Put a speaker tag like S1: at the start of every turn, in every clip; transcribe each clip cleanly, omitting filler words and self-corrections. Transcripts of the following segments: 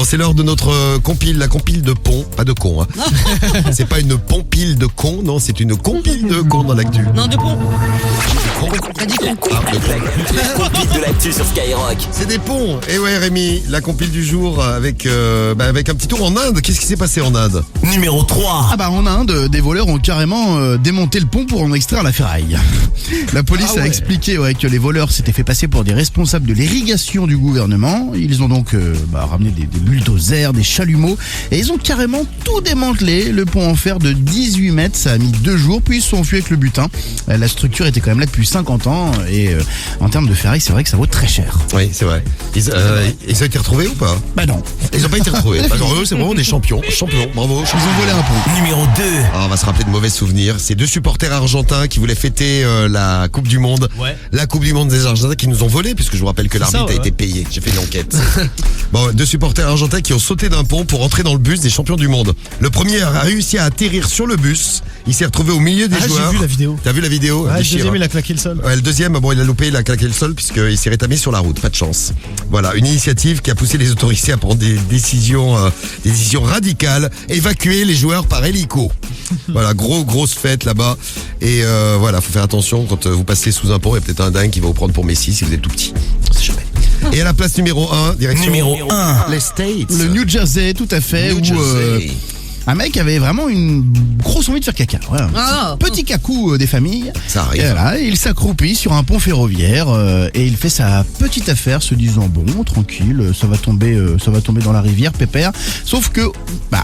S1: Bon, c'est l'heure de notre compile, la compile de pont, pas de con. Hein. C'est pas une pompile de con, non, c'est une compile de con dans l'actu.
S2: Non, de pont.
S3: T'as dit con.
S4: La compile de l'actu sur Skyrock.
S1: C'est des ponts. Et ouais, Rémi, la compile du jour avec un petit tour en Inde. Qu'est-ce qui s'est passé en Inde?
S4: Numéro 3.
S3: Ah bah en Inde, des voleurs ont carrément démonté le pont pour en extraire la ferraille. La police a expliqué que les voleurs s'étaient fait passer pour des responsables de l'irrigation du gouvernement. Ils ont donc ramené des bulldozers, des chalumeaux et ils ont carrément tout démantelé. Le pont en fer de 18 mètres, ça a mis 2 jours, puis ils se sont enfuis avec le butin. La structure était quand même là depuis 50 ans et en termes de ferraille, c'est vrai que ça vaut très cher.
S1: Oui, c'est vrai. Ils ont été retrouvés ou pas?
S3: Bah non.
S1: Ils ont pas été retrouvés. Genre eux, c'est vraiment des champions. Champions, bravo.
S3: Ils ont volé un pont.
S4: Numéro 2.
S1: On va se rappeler de mauvais souvenirs. C'est 2 supporters argentins qui voulaient fêter la Coupe du Monde.
S2: Ouais.
S1: La Coupe du Monde des Argentins qui nous ont volé, puisque je vous rappelle que l'arbitre a été payé. J'ai fait une enquête. Bon, 2 supporters argentins qui ont sauté d'un pont pour entrer dans le bus des champions du monde. Le premier a réussi à atterrir sur le bus. Il s'est retrouvé au milieu des joueurs.
S5: J'ai vu la vidéo.
S1: T'as vu la vidéo?
S5: Ouais, le
S1: Déchire.
S5: deuxième, il a claqué le sol.
S1: Ouais, le deuxième, il a loupé, il a claqué le sol puisqu'il s'est rétabli sur la route. Pas de chance. Voilà, une initiative qui a poussé les autorités à prendre des décisions radicales, évacuer les joueurs par hélico. Voilà, grosse fête là-bas. Et voilà, faut faire attention quand vous passez sous un pont. Il y a peut-être un dingue qui va vous prendre pour Messi si vous êtes tout petit. On sait jamais. Et à la place numéro 1, direction
S4: Numéro 1.
S1: les States.
S3: Le New Jersey, tout à fait.
S1: New Jersey.
S3: Un mec avait vraiment une grosse envie de faire caca. Voilà.
S2: Ah.
S3: Petit cacou des familles.
S1: Ça arrive.
S3: Et voilà, il s'accroupit sur un pont ferroviaire et il fait sa petite affaire, se disant bon, tranquille, ça va tomber dans la rivière, pépère. Sauf que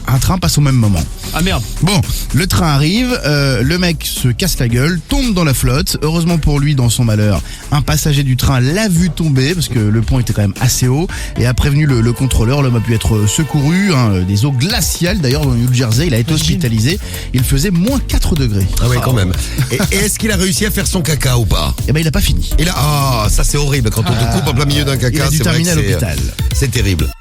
S3: un train passe au même moment.
S2: Ah merde.
S3: Bon, le train arrive, le mec se casse la gueule, tombe dans la flotte. Heureusement pour lui, dans son malheur, un passager du train l'a vu tomber parce que le pont était quand même assez haut et a prévenu le contrôleur. L'homme a pu être secouru, des eaux glaciales. D'ailleurs, dans le New Jersey, il a été hospitalisé. Il faisait moins 4 degrés.
S1: Ah ouais, quand même. Et est-ce qu'il a réussi à faire son caca ou pas?
S3: Eh ben, il a pas fini.
S1: Et là, ça c'est horrible quand on te coupe en plein milieu d'un caca.
S3: Il a dû
S1: c'est vrai
S3: terminer
S1: que
S3: à l'hôpital.
S1: c'est terrible.